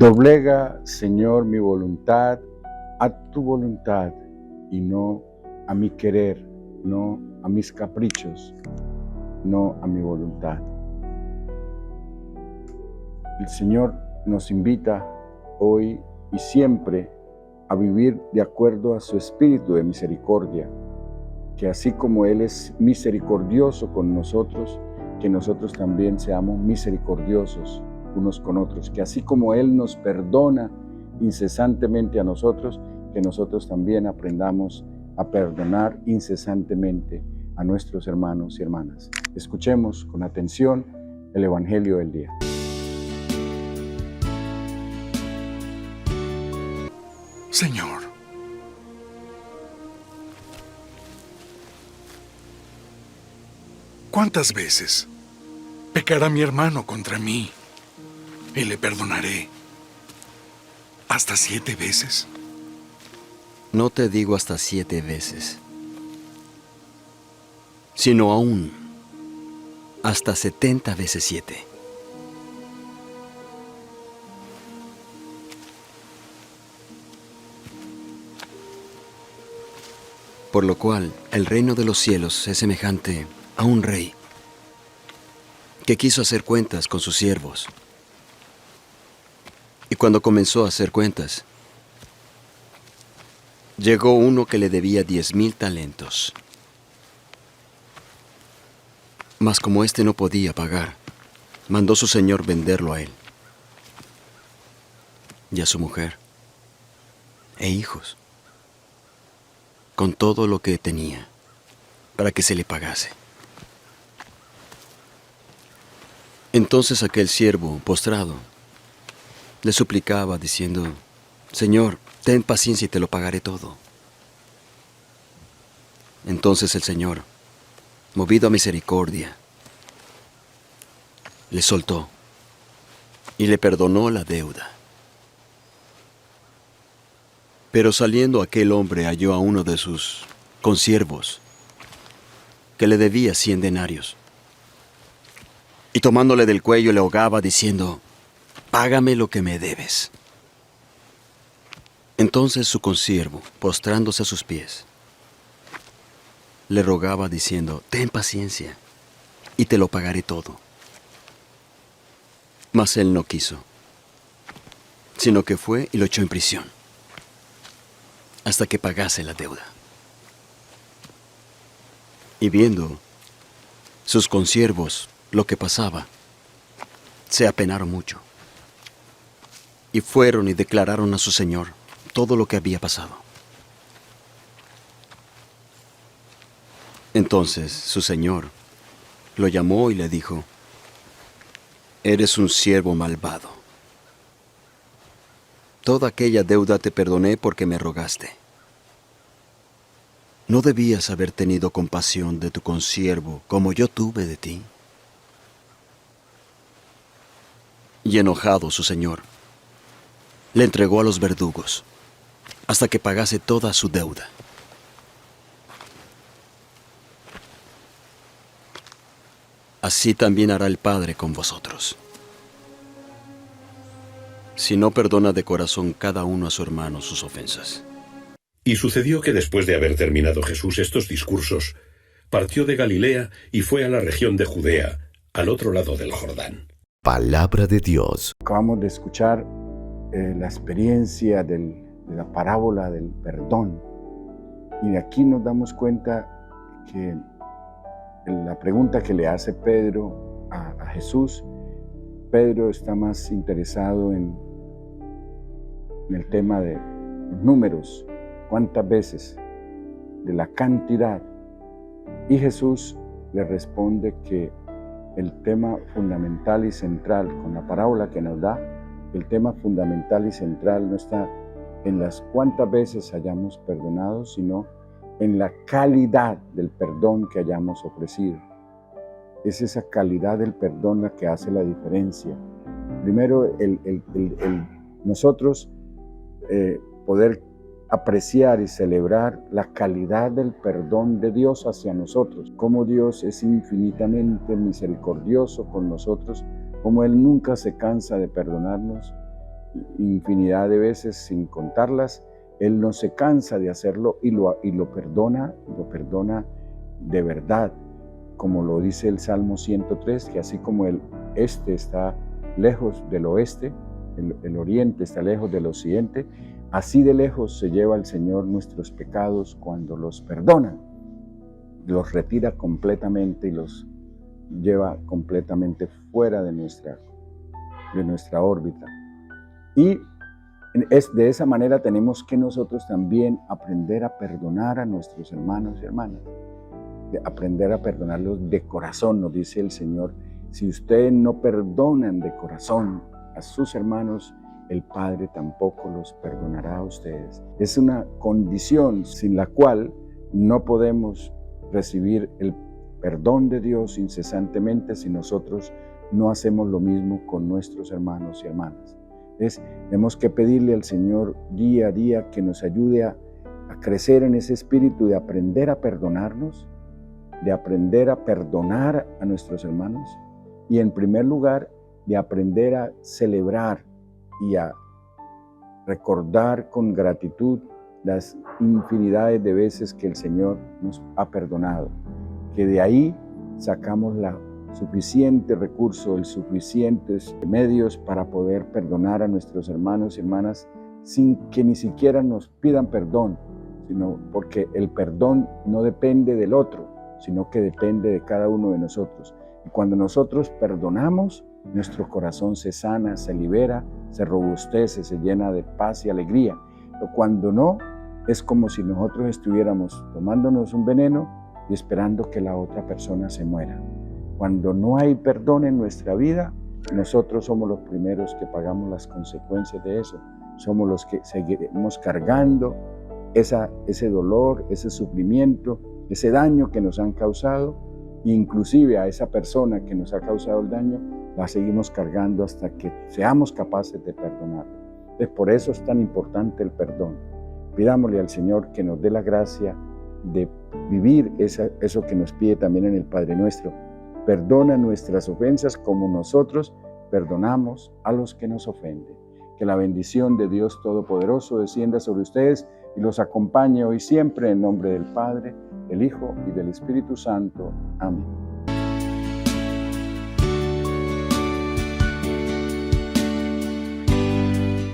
Doblega, Señor, mi voluntad a tu voluntad y no a mi querer, no a mis caprichos, no a mi voluntad. El Señor nos invita hoy y siempre a vivir de acuerdo a su espíritu de misericordia, que así como Él es misericordioso con nosotros, que nosotros también seamos misericordiosos unos con otros, que así como Él nos perdona incesantemente a nosotros, que nosotros también aprendamos a perdonar incesantemente a nuestros hermanos y hermanas. Escuchemos con atención el Evangelio del día. Señor, ¿cuántas veces pecará mi hermano contra mí y le perdonaré? ¿Hasta 7 veces? No te digo hasta 7 veces, sino aún hasta 70 veces 7. Por lo cual, el reino de los cielos es semejante a un rey que quiso hacer cuentas con sus siervos. Y cuando comenzó a hacer cuentas, llegó uno que le debía 10,000 talentos. Mas como éste no podía pagar, mandó su señor venderlo a él, y a su mujer, e hijos, con todo lo que tenía, para que se le pagase. Entonces aquel siervo, postrado, le suplicaba, diciendo: Señor, ten paciencia y te lo pagaré todo. Entonces el Señor, movido a misericordia, le soltó y le perdonó la deuda. Pero saliendo aquel hombre halló a uno de sus consiervos que le debía 100 denarios. Y tomándole del cuello le ahogaba diciendo: Págame lo que me debes. Entonces su consiervo, postrándose a sus pies, le rogaba diciendo: Ten paciencia y te lo pagaré todo. Mas él no quiso, sino que fue y lo echó en prisión hasta que pagase la deuda. Y viendo sus consiervos lo que pasaba, se apenaron mucho, y fueron y declararon a su señor todo lo que había pasado. Entonces su señor lo llamó y le dijo: Eres un siervo malvado. Toda aquella deuda te perdoné porque me rogaste. ¿No debías haber tenido compasión de tu consiervo como yo tuve de ti? Y enojado su señor, le entregó a los verdugos hasta que pagase toda su deuda. Así también hará el Padre con vosotros, si no perdona de corazón cada uno a su hermano sus ofensas. Y sucedió que después de haber terminado Jesús estos discursos, partió de Galilea y fue a la región de Judea, al otro lado del Jordán. Palabra de Dios. Acabamos de escuchar la experiencia de la parábola del perdón. Y de aquí nos damos cuenta que la pregunta que le hace Pedro a Jesús, Pedro está más interesado en el tema de los números, cuántas veces, de la cantidad. Y Jesús le responde que el tema fundamental y central, con la parábola que nos da, el tema fundamental y central no está en las cuántas veces hayamos perdonado, sino en la calidad del perdón que hayamos ofrecido. Es esa calidad del perdón la que hace la diferencia. Primero, nosotros poder apreciar y celebrar la calidad del perdón de Dios hacia nosotros, cómo Dios es infinitamente misericordioso con nosotros, cómo Él nunca se cansa de perdonarnos infinidad de veces sin contarlas. Él no se cansa de hacerlo y lo perdona de verdad, como lo dice el Salmo 103, que así como el este está lejos del oeste, el oriente está lejos del occidente, así de lejos se lleva el Señor nuestros pecados cuando los perdona, los retira completamente y los lleva completamente fuera de nuestra órbita. Y de esa manera tenemos que nosotros también aprender a perdonar a nuestros hermanos y hermanas, aprender a perdonarlos de corazón. Nos dice el Señor, si ustedes no perdonan de corazón a sus hermanos, el Padre tampoco los perdonará a ustedes. Es una condición sin la cual no podemos recibir el perdón de Dios incesantemente si nosotros no hacemos lo mismo con nuestros hermanos y hermanas. Tenemos que pedirle al Señor día a día que nos ayude a crecer en ese espíritu de aprender a perdonarnos, de aprender a perdonar a nuestros hermanos y en primer lugar de aprender a celebrar y a recordar con gratitud las infinidades de veces que el Señor nos ha perdonado, que de ahí sacamos la suficiente recurso, los suficientes medios para poder perdonar a nuestros hermanos y hermanas sin que ni siquiera nos pidan perdón, sino porque el perdón no depende del otro, sino que depende de cada uno de nosotros. Y cuando nosotros perdonamos, nuestro corazón se sana, se libera, se robustece, se llena de paz y alegría. Pero cuando no, es como si nosotros estuviéramos tomándonos un veneno y esperando que la otra persona se muera. Cuando no hay perdón en nuestra vida, nosotros somos los primeros que pagamos las consecuencias de eso. Somos los que seguiremos cargando ese dolor, ese sufrimiento, ese daño que nos han causado. Inclusive a esa persona que nos ha causado el daño, la seguimos cargando hasta que seamos capaces de perdonarlo. Entonces, por eso es tan importante el perdón. Pidámosle al Señor que nos dé la gracia de vivir eso que nos pide también en el Padre Nuestro. Perdona nuestras ofensas como nosotros perdonamos a los que nos ofenden. Que la bendición de Dios Todopoderoso descienda sobre ustedes y los acompañe hoy siempre en nombre del Padre, del Hijo y del Espíritu Santo. Amén.